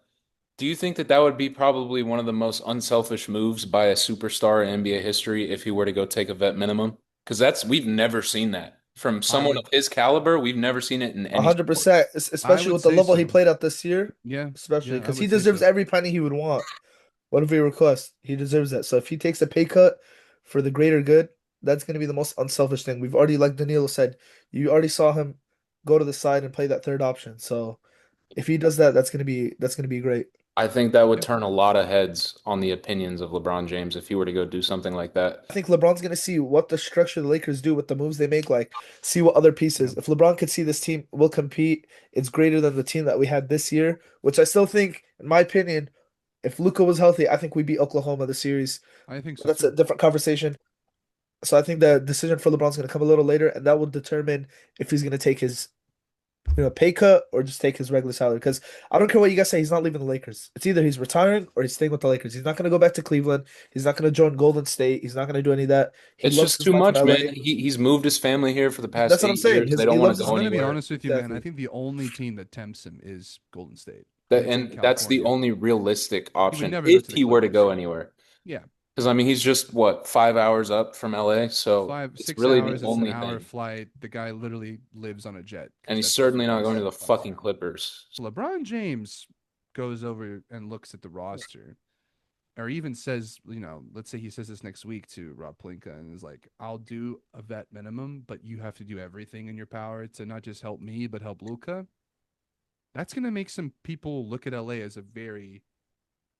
do you think that that would be probably one of the most unselfish moves by a superstar in NBA history if he were to go take a vet minimum? Because we've never seen that from I someone would, of his caliber. We've never seen it in any sport. 100%, I especially would with the say level he so. played at this year, Yeah. especially Yeah, I because he would say deserves so. every penny he would want. Whatever he requests, he deserves that. So if he takes a pay cut for the greater good, that's going to be the most unselfish thing. We've already, like Danilo said, you already saw him go to the side and play that third option. So if he does that, that's gonna be great. I think that would Yeah. turn a lot of heads on the opinions of LeBron James if he were to go do something like that. I think LeBron's gonna see what the structure the Lakers do with the moves they make, like see what other Yeah. pieces. If LeBron could see this team will compete, it's greater than the team that we had this year, which I still think, in my opinion, if Luka was healthy, I think we beat Oklahoma the series. I think But so that's a too. different conversation. So I think the decision for LeBron's gonna come a little later, and that will determine if he's gonna take his pay cut or just take his regular salary. Because I don't care what you guys say, he's not leaving the Lakers. It's either he's retiring or he's staying with the Lakers. He's not gonna go back to Cleveland. He's not gonna join Golden State. He's not gonna do any of that. He It's loves just his too life in much, man. LA. He's moved his family here for the past That's what I'm eight saying. years. They His don't he want loves to his go I'm gonna be anywhere. honest with you, man. I exactly. think the only team that tempts him is Golden State, That, and it's in and that's the California. only realistic He would option never go if to the he were to go Clippers. anywhere. Yeah, Because I mean, he's just what 5 hours up from LA, so five, it's six really the hours. It's an only hour thing. flight. The guy literally lives on a jet And because he's that's certainly where not his going to the funds fucking are. Clippers. LeBron James goes over and looks at the roster, or even says, let's say he says this next week to Rob Plinka and is like, I'll do a vet minimum, but you have to do everything in your power to not just help me, but help Luca. That's going to make some people look at LA as a very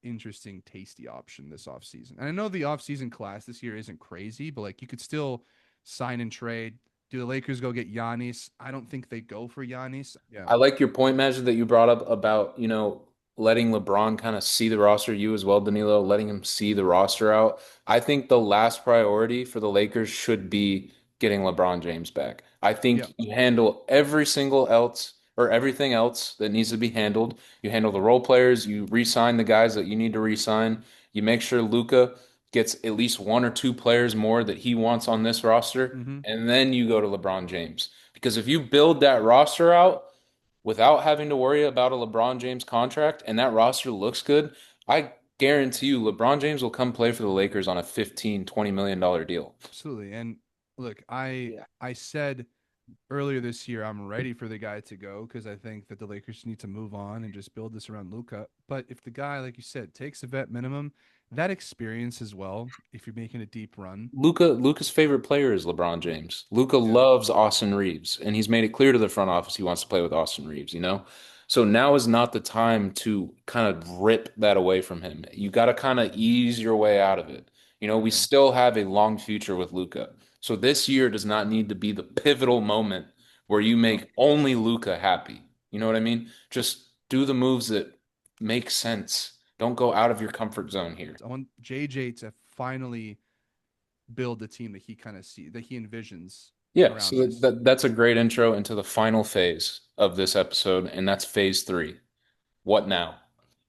interesting, tasty option this offseason. And I know the offseason class this year isn't crazy, but like you could still sign and trade. Do the Lakers go get Giannis? I don't think they go for Giannis. Yeah. I like your point, Magic, that you brought up about, letting LeBron kind of see the roster, you as well, Danilo, letting him see the roster out. I think the last priority for the Lakers should be getting LeBron James back. I Yeah. think you handle every single else or everything else that needs to be handled. You handle the role players, you re-sign the guys that you need to re-sign. You make sure Luca gets at least one or two players more that he wants on this roster, Mm-hmm. and then you go to LeBron James. Because if you build that roster out, without having to worry about a LeBron James contract and that roster looks good, I guarantee you LeBron James will come play for the Lakers on a 15, $20 million deal. Absolutely. And look, I Yeah. I said earlier this year I'm ready for the guy to go because I think that the Lakers need to move on and just build this around Luca. But if the guy, like you said, takes a vet minimum, that experience as well, if you're making a deep run, Luca's favorite player is LeBron James. Luca yeah, loves Austin Reeves, and he's made it clear to the front office he wants to play with Austin Reeves. So now is not the time to kind of rip that away from him. You got to kind of ease your way out of it. We yeah, still have a long future with Luca. So this year does not need to be the pivotal moment where you no. make only Luca happy. You know what I mean? Just do the moves that make sense. Don't go out of your comfort zone here. I want JJ to finally build the team that he kind of that he envisions Yeah, around so this. that's a great intro into the final phase of this episode, and that's phase three. What now?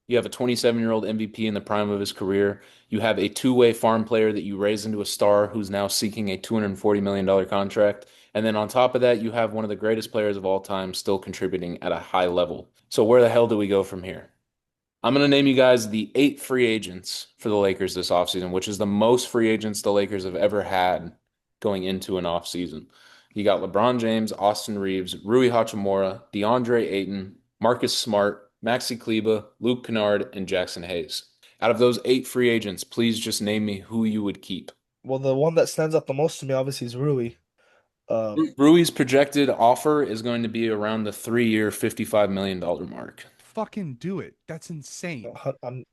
You have a 27-year-old MVP in the prime of his career. You have a two-way farm player that you raise into a star who's now seeking a $240 million contract. And then on top of that, you have one of the greatest players of all time still contributing at a high level. So where the hell do we go from here? I'm going to name you guys the 8 free agents for the Lakers this offseason, which is the most free agents the Lakers have ever had going into an offseason. You got LeBron James, Austin Reeves, Rui Hachimura, DeAndre Ayton, Marcus Smart, Maxi Kleber, Luke Kennard, and Jackson Hayes. Out of those 8 free agents, please just name me who you would keep. Well, the one that stands out the most to me obviously is Rui. Rui's projected offer is going to be around the 3-year, $55 million mark. Fucking do it. That's insane. I'm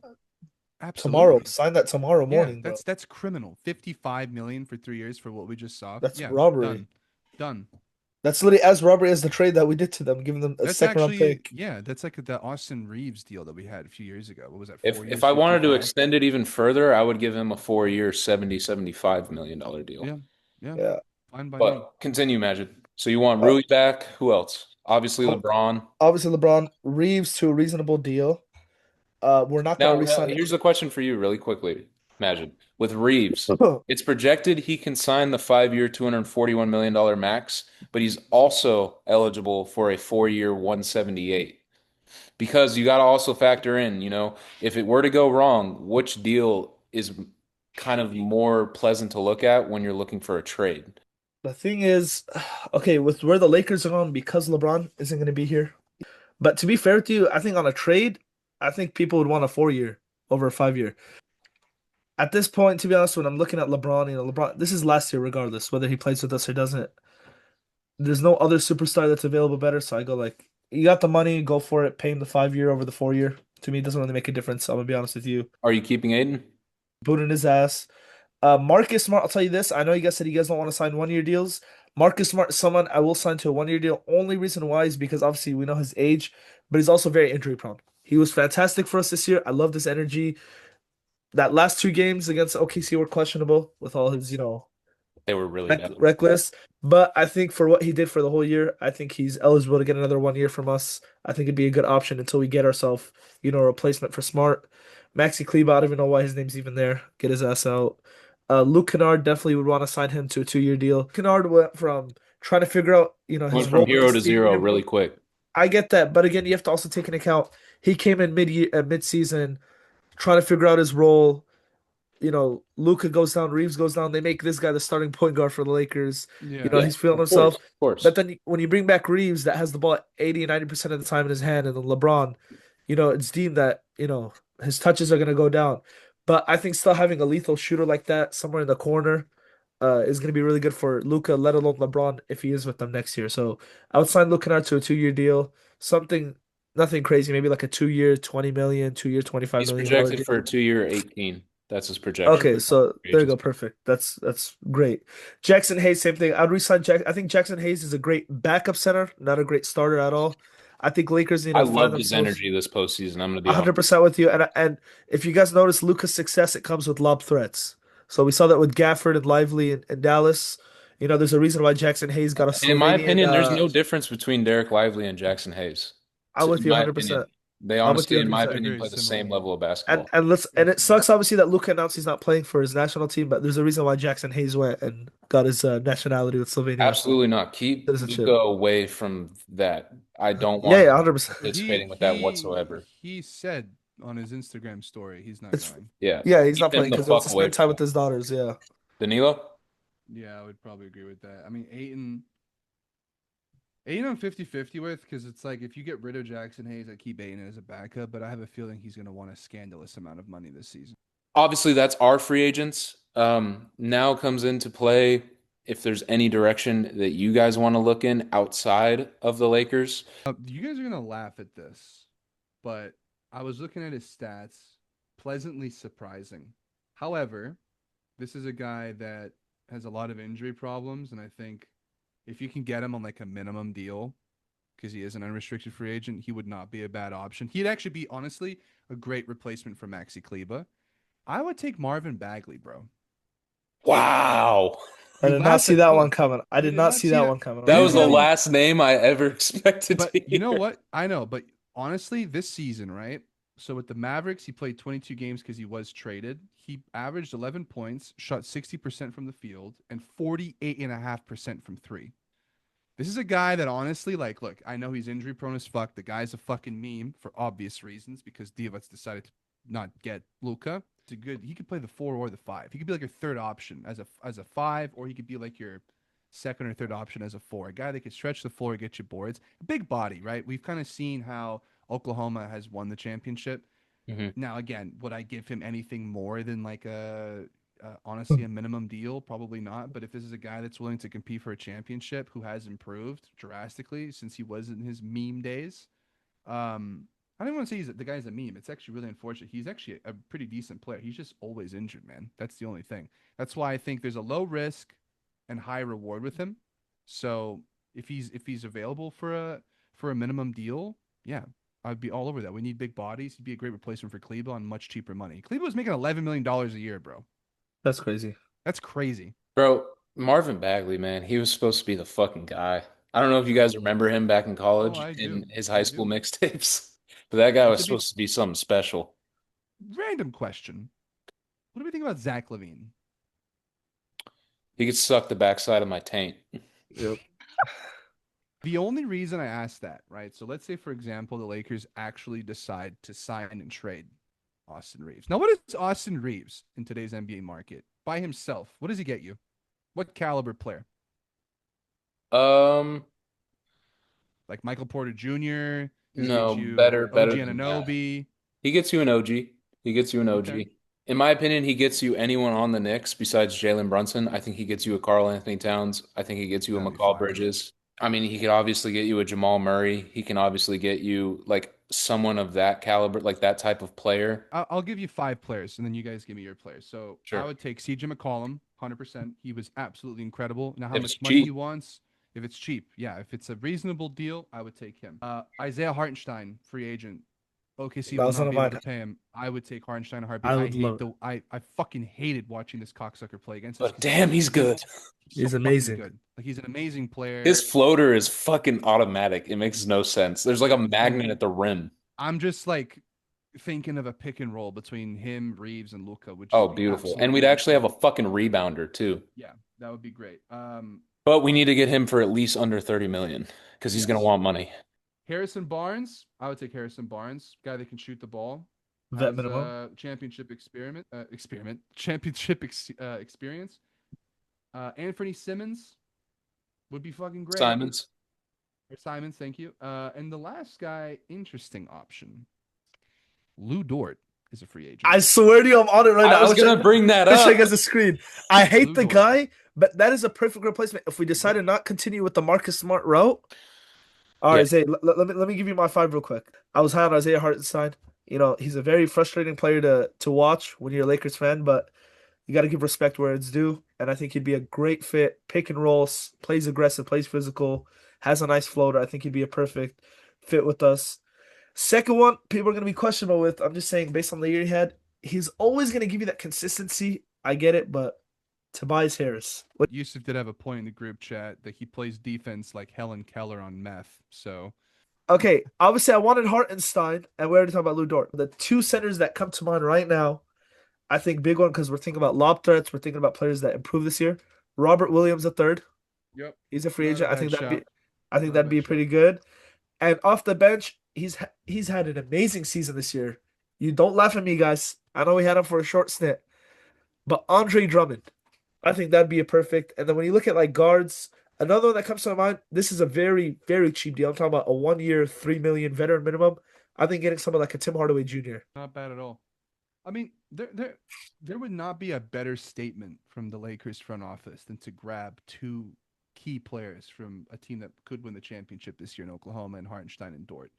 tomorrow. Absolutely. Sign that tomorrow Yeah, morning, bro. that's criminal. 55 million for 3 years for what we just saw. That's Yeah, robbery. done. Done. That's literally as robbery as the trade that we did to them, giving them a That's second round actually, pick. yeah, that's like the Austin Reeves deal that we had a few years ago. What was that, If 4 years, if I wanted to 55? extend it even further, I would give him a 4-year, $75 million deal. Yeah, yeah, Yeah. fine by me. But continue, Magic. So you want Uh, Rui back? Who else? Obviously oh, LeBron. obviously, LeBron Reeves to a reasonable deal. We're not gonna Now re-sign. here's a question for you, really quickly, Magic. With Reeves, it's projected he can sign the 5-year, $241 million max, but he's also eligible for a 4-year, 178. Because you got to also factor in, if it were to go wrong, which deal is kind of more pleasant to look at when you're looking for a trade? The thing is, okay, with where the Lakers are going, because LeBron isn't going to be here. But to be fair to you, I think on a trade, I think people would want a 4 year over a 5 year. At this point, to be honest, when I'm looking at LeBron, LeBron, this is last year, regardless whether he plays with us or doesn't. There's no other superstar that's available better, so I go like, you got the money, go for it. Pay him the 5 year over the 4 year. To me, it doesn't really make a difference. I'm gonna be honest with you. Are you keeping Aiden? Booting his ass. Marcus Smart, I'll tell you this. I know you guys said you guys don't want to sign 1 year deals. Marcus Smart, someone I will sign to a 1 year deal. Only reason why is because obviously we know his age, but he's also very injury prone. He was fantastic for us this year. I loved his energy. That last 2 games against OKC were questionable with all his, They were really bad. reckless. But I think for what he did for the whole year, I think he's eligible to get another 1 year from us. I think it'd be a good option until we get ourselves, a replacement for Smart. Maxi Kleber, I don't even know why his name's even there. Get his ass out. Luke Kennard definitely would want to sign him to a 2 year deal. Kennard went from trying to figure out, his Went from role with hero this to team. zero really quick. I get that, but again, you have to also take into account he came in mid season, trying to figure out his role. Luka goes down, Reeves goes down. They make this guy the starting point guard for the Lakers. Yeah. He's feeling Of course, himself. of course. But then when you bring back Reeves, that has the ball 80 and 90% of the time in his hand, and then LeBron, it's deemed that, his touches are going to go down. But I think still having a lethal shooter like that somewhere in the corner is going to be really good for Luka, let alone LeBron if he is with them next year. So I would sign Luka to a 2 year deal, nothing crazy, maybe like a 2 year, 20 million, 2 year, 25 He's million dollar projected deal. for a 2 year 18. That's his projection. Okay, so there you go, perfect. That's great. Jackson Hayes, same thing. I'd resign Jack. I think Jackson Hayes is a great backup center, not a great starter at all. I think Lakers need I to find loved his themselves energy this postseason. I'm going to be honest. 100% with you. And if you guys notice Luka's success, it comes with lob threats. So we saw that with Gafford and Lively in Dallas. There's a reason why Jackson Hayes got a And in my Slovenian. opinion, there's no difference between Derek Lively and Jackson Hayes. I'm with In you my 100%. opinion, they I'm with you honestly, in my 100%. opinion, Very play the similar. same level of And basketball. it sucks obviously that Luka announced he's not playing for his national team, but there's a reason why Jackson Hayes went and got his nationality with Slovenia Absolutely not. Keep Luka citizenship. away from that. I don't Yeah, want yeah, him 100%. He participating with that he whatsoever. he said on his Instagram story he's not It's going. Yeah. yeah, he's Keep not him playing the because he wants fuck to away spend time from with him. his daughters. Yeah, Danilo? Yeah, I would probably agree with that. I mean, Ayton I'm 50-50 with because it's like if you get rid of Jackson Hayes, I keep Ayton as a backup, but I have a feeling he's going to want a scandalous amount of money this season. Obviously, that's our free agents. Now comes into play if there's any direction that you guys want to look in outside of the Lakers. You guys are going to laugh at this, but I was looking at his stats, pleasantly surprising. However, this is a guy that has a lot of injury problems, and I think if you can get him on like a minimum deal, because he is an unrestricted free agent, he would not be a bad option. He'd actually be, honestly, a great replacement for Maxi Kleber. I would take Marvin Bagley, bro. Wow. I You did not laugh see at that me. one coming. I You did did not not see see that that. one coming. I'm That not was gonna the lie. last name I ever expected to But you know hear. what? I know, but honestly, this season, right? So with the Mavericks, he played 22 games because he was traded. He averaged 11 points, shot 60% from the field, and 48.5% from three. This is a guy that honestly, like, look, I know he's injury prone as fuck. The guy's a fucking meme for obvious reasons because Divac decided to not get Luka. It's a good. He could play the 4 or the 5. He could be like your third option as a 5, or he could be like your second or third option as a 4. A guy that could stretch the floor, get you boards. Big body, right? We've kind of seen how Oklahoma has won the championship. Mhm. Now, again, would I give him anything more than like honestly a minimum deal? Probably not. But if this is a guy that's willing to compete for a championship who has improved drastically since he was in his meme days, I don't want to say the guy's a meme. It's actually really unfortunate. He's actually a pretty decent player. He's just always injured, man. That's the only thing. That's why I think there's a low risk and high reward with him. So if he's available for a minimum deal, yeah, I'd be all over that. We need big bodies. He'd be a great replacement for Kleba on much cheaper money. Kleba was making $11 million a year, bro. That's crazy. That's crazy. Bro, Marvin Bagley, man, he was supposed to be the fucking guy. I don't know if you Yeah. guys remember him back in Oh, college I do. in his high I school do. mixtapes. But that guy But was to be supposed to be something special. random question, what do we think about Zach LaVine? He could suck the backside of my taint. Yep. The only reason I asked that, right? So let's say, for example, the Lakers actually decide to sign and trade Austin Reeves. Now, what is Austin Reeves in today's NBA market by himself? What does he get you? What caliber player? Um, Like Michael Porter Jr. Does he get no, you better OG than that. Anunoby? He gets you an OG. He gets you an Okay, OG. In my opinion, he gets you anyone on the Knicks besides Jalen Brunson. I think he gets you a Karl Anthony Towns. I think he gets you a that'd be McCall fire. Bridges. I mean, he could obviously get you a Jamal Murray. He can obviously get you like someone of that caliber, like that type of player. I'll give you 5 players, and then you guys give me your players. So I Sure. would take CJ McCollum, 100%. He was absolutely incredible. Now, how If it's much money he cheap, wants? If it's cheap, yeah. If it's a reasonable deal, I would take him. Isaiah Hartenstein, free agent. OKC That will was one not of be able mine. to pay him. I would take Hartenstein a heartbeat. I I would hate love the I fucking hated watching this cocksucker play against us But because damn, he's good. he's so He's fucking amazing. good. Like he's an amazing player. His floater is fucking automatic. It makes no sense. There's like a magnet at the rim. I'm just like thinking of a pick and roll between him, Reeves, and Luca would Oh, just be beautiful. And we'd absolutely actually have a fucking rebounder too. yeah, that would be great. But we need to get him for at least under 30 million because he's gonna Yes. want money. Harrison Barnes, I would take Harrison Barnes, guy that can shoot the ball, Vet has minimum. championship experience. Anthony Simmons would be fucking great. Simons. Or Simons, thank you. And the last guy, interesting option. Lou Dort is a free agent. I swear to you, I'm on it right now. I was gonna bring that Wish I up. guess a screen. I hate Lou the Dort. guy, but that is a perfect replacement. If we decide to not continue with the Marcus Smart route, all right, Yeah. Zay, let me give you my five real quick. I was high on Isaiah Hartenstein. You know, he's a very frustrating player to watch when you're a Lakers fan, but you got to give respect where it's due. And I think he'd be a great fit. Pick and roll, plays aggressive, plays physical, has a nice floater. I think he'd be a perfect fit with us. Second one, people are going to be questionable with. I'm just saying, based on the year he had, he's always going to give you that consistency. I get it, but Tobias Harris. Yusuf did have a point in the group chat that he plays defense like Helen Keller on meth. So Okay, obviously I wanted Hartenstein, and we already talked about Lou Dort. The two centers that come to mind right now, I think big one because we're thinking about lob threats. We're thinking about players that improve this year. Robert Williams the third. yep, He's a free not a agent. bad shout. I think Not a that'd bad be shout. pretty good. And off the bench, he's had an amazing season this year. You don't laugh at me, guys. I know we had him for a short stint, but Andre Drummond, I think that'd be a perfect. And then when you look at like guards, another one that comes to my mind, this is a very, very cheap deal. I'm talking about a 1 year, 3 million veteran minimum. I think getting someone like a Tim Hardaway Jr. Not bad at all. I mean, there would not be a better statement from the Lakers front office than to grab two key players from a team that could win the championship this year in Oklahoma and Hartenstein and Dort.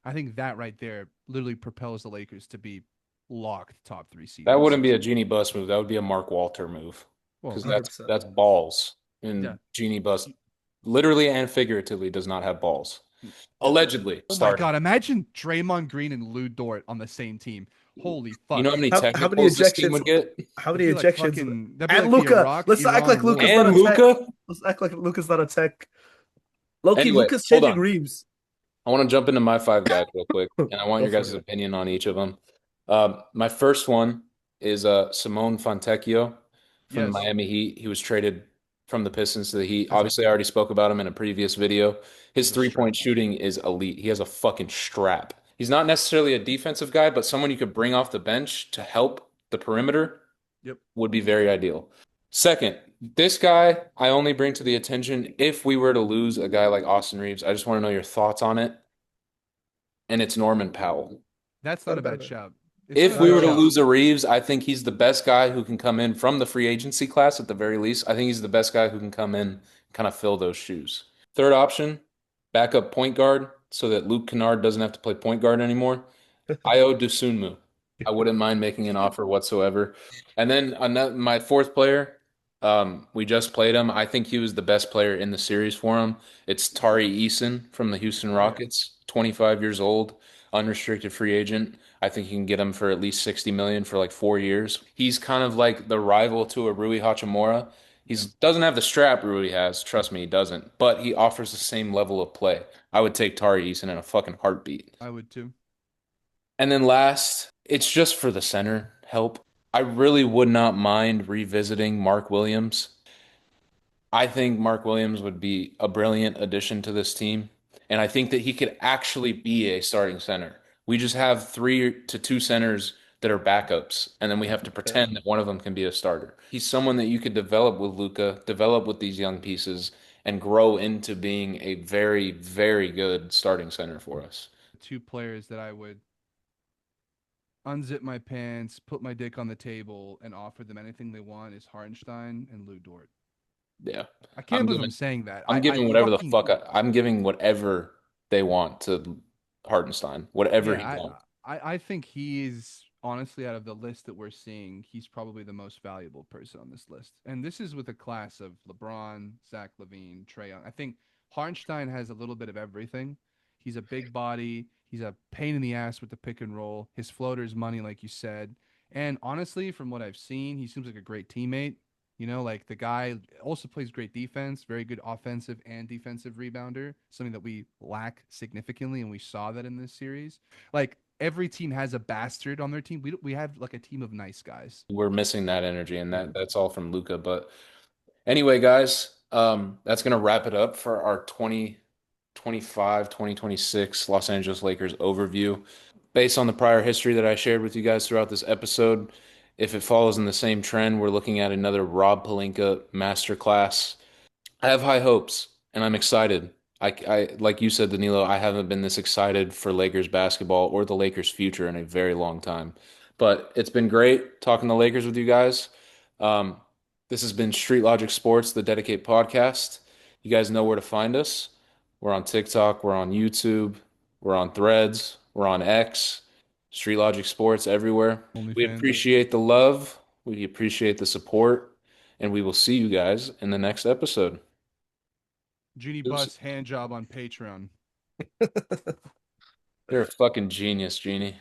I think that right there literally propels the Lakers to be locked top three seed. That wouldn't be a Genie Bus move. That would be a Mark Walter move. Well, Because 100%. that's balls. yeah. And Genie Bus literally and figuratively does not have balls. Allegedly. Oh my Starting. God! Imagine Draymond Green and Lou Dort on the same team. Holy fuck! You know how many How many technicals this team ejections? would get? How many That'd be like ejections? that'd be And like the Luca. Iraq, Let's not act like Iran war. Luca's not And a tech. Luca? Let's act like Luca's not a tech. Loki, Anyway, Luca's hold changing on. Reeves. I want to jump into my five guys real quick, and I want Go your for guys' it. opinion on each of them. My first one is Simone Fontecchio from the Yes. Miami Heat. He was traded from the Pistons to the Heat. As a- Obviously, I already spoke about him in a previous video. His As a three-point strap. shooting is elite. He has a fucking strap. He's not necessarily a defensive guy, but someone you could bring off the bench to help the perimeter Yep. would be very ideal. Second, this guy I only bring to the attention if we were to lose a guy like Austin Reeves. I just want to know your thoughts on it. And it's Norman Powell. That's not a bad shout. If not a we bad were to shout. lose a Reeves, I think he's the best guy who can come in from the free agency class at the very least. I think he's the best guy who can come in and kind of fill those shoes. Third option, backup point guard so that Luke Kennard doesn't have to play point guard anymore. Io Dosunmu. I wouldn't mind making an offer whatsoever. And then my fourth player, we just played him. I think he was the best player in the series for him. It's Tari Eason from the Houston Rockets, 25 years old, unrestricted free agent. I think you can get him for at least 60 million for like 4 years. He's kind of like the rival to a Rui Hachimura. He doesn't have the strap Rui has. Trust me, he doesn't. But he offers the same level of play. I would take Tari Eason in a fucking heartbeat. I would too. And then last, it's just for the center help. I really would not mind revisiting Mark Williams. I think Mark Williams would be a brilliant addition to this team. And I think that he could actually be a starting center. We just have 3 to 2 centers that are backups, and then we have to pretend that one of them can be a starter. He's someone that you could develop with Luca, develop with these young pieces, and grow into being a very, very good starting center for us. Two players that I would unzip my pants, put my dick on the table, and offer them anything they want is Hartenstein and Lou Dort. Yeah. I can't believe I'm saying that. I'm giving whatever the fuck I'm giving whatever they want to Hartenstein, whatever he wants. I think he is honestly out of the list that we're seeing, he's probably the most valuable person on this list. And this is with a class of LeBron, Zach LaVine, Trae Young. I think Hartenstein has a little bit of everything. He's a big body. He's a pain in the ass with the pick and roll. His floater is money, like you said. And honestly, from what I've seen, he seems like a great teammate. You know, like the guy also plays great defense, very good offensive and defensive rebounder, something that we lack significantly, and we saw that in this series. Like every team has a bastard on their team. We have like a team of nice guys. We're missing that energy, and Yeah. that's all from Luca. But anyway, guys, that's gonna wrap it up for our 2025, 2026 Los Angeles Lakers overview. Based on the prior history that I shared with you guys throughout this episode, if it follows in the same trend, we're looking at another Rob Pelinka masterclass. I have high hopes and I'm excited. Like you said, Danilo, I haven't been this excited for Lakers basketball or the Lakers' future in a very long time. But it's been great talking the Lakers with you guys. Um, this has been Street Logic Sports, the Dedicate podcast. You guys know where to find us. We're on TikTok, we're on YouTube, we're on Threads, we're on X, Street Logic Sports everywhere. We OnlyFans. appreciate the love, we appreciate the support, and we will see you guys in the next episode. Genie Deuces. Bus hand job on Patreon. You're a fucking genius, Genie.